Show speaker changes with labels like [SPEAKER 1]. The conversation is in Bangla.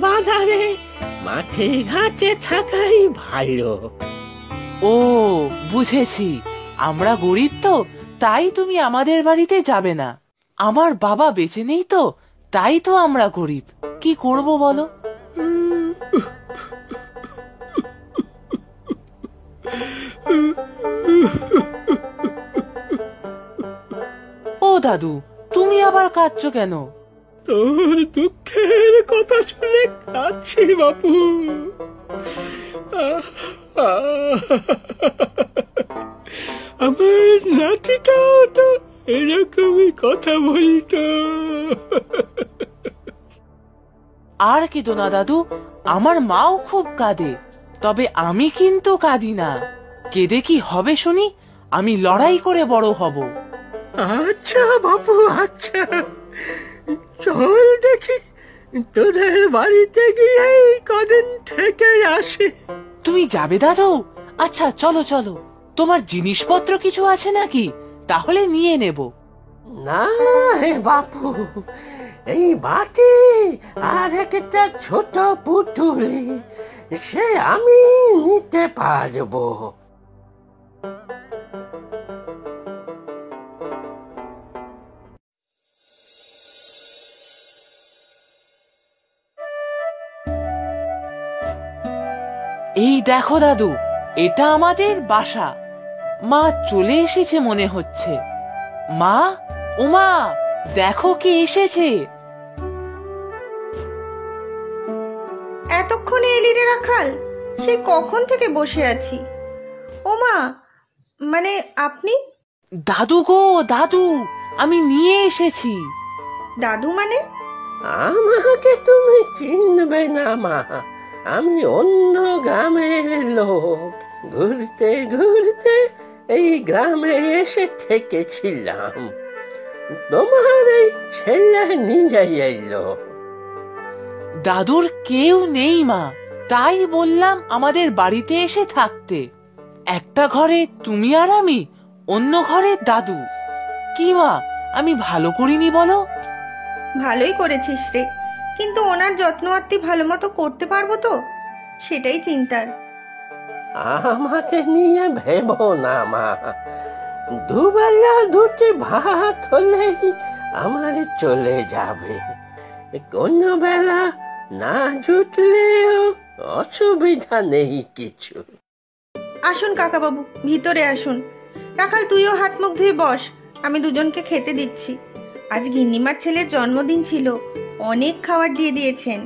[SPEAKER 1] বাজারে মাঠে ঘাটে থাকাই ভালো।
[SPEAKER 2] ও বুঝেছি, আমরা গরিব তো, তাই তুমি আমাদের বাড়িতে যাবে না। আমার বাবা বেঁচে নেই তো, তাই তো আমরা গরিব। কি করব বলো? ও দাদু, তুমি আবার কাঁদছো কেন?
[SPEAKER 1] তোর দুঃখের কথা শুনে কাঁদছি বাপু। আমার নাতিটাও তো এরকমই কথা বলতো।
[SPEAKER 2] আর কেঁদো না দাদু, আমার মাও খুব কাঁদে, তবে আমি কিন্তু কাঁদি না। কেঁদে কি হবে শুনি? আমি লড়াই করে বড় হব।
[SPEAKER 1] আচ্ছা বাপু, আচ্ছা, চল দেখি তোদের বাড়িতে গিয়ে কদিন থেকে আসি।
[SPEAKER 2] তুমি যাবে দাদু? আচ্ছা চলো চলো। তোমার জিনিসপত্র কিছু আছে নাকি? তাহলে নিয়ে নেব।
[SPEAKER 1] না হে বাপু, এই বাটি আর একটা ছোট পুতুলি সে আমি নিতে পারবো।
[SPEAKER 2] এই দেখো দাদু, এটা আমাদের বাসা। মা চলে এসেছে মনে হচ্ছে। মা, ও মা, দেখো কে এসেছে।
[SPEAKER 3] এতক্ষণে এলি রে রাখাল? সে কখন থেকে বসে আছি। ওমা, মানে আপনি?
[SPEAKER 2] দাদু গো দাদু, আমি নিয়ে এসেছি।
[SPEAKER 3] দাদু মানে?
[SPEAKER 1] আমাকে তুমি চিনবে না মা, আমি অন্য গ্রামের লোক। ঘুরতে ঘুরতে এই গ্রামে এসে থেকেছিলাম, তোমার এই ছেলে নিয়ে এলো।
[SPEAKER 2] দাদুর কেউ নেই মা, তাই বললাম আমাদের বাড়িতে এসে থাকতে। একটা ঘরে তুমি আর আমি, অন্য ঘরে দাদু। কি মা, আমি ভালো করিনি বলো?
[SPEAKER 3] ভালোই করেছিস রে, কিন্তু ওনার যত্ন আত্তি ভালো মতো করতে পারবো তো, সেটাই চিন্তার।
[SPEAKER 1] আমাকে নিয়ে ভেবো না মা, দুবেলা দুটি ভাত হলেই আমার চলে যাবে। কোনো বেলা না জুটলেও অসুবিধা নেই কিছু।
[SPEAKER 3] আসুন কাকাবাবু, ভিতরে আসুন। রাখাল, তুইও হাত মুখ ধুয়ে বস, আমি দুজনকে খেতে দিচ্ছি। আজ গিন্নিমার ছেলের জন্মদিন ছিল, অনেক খাবার দিয়ে দিয়েছেন।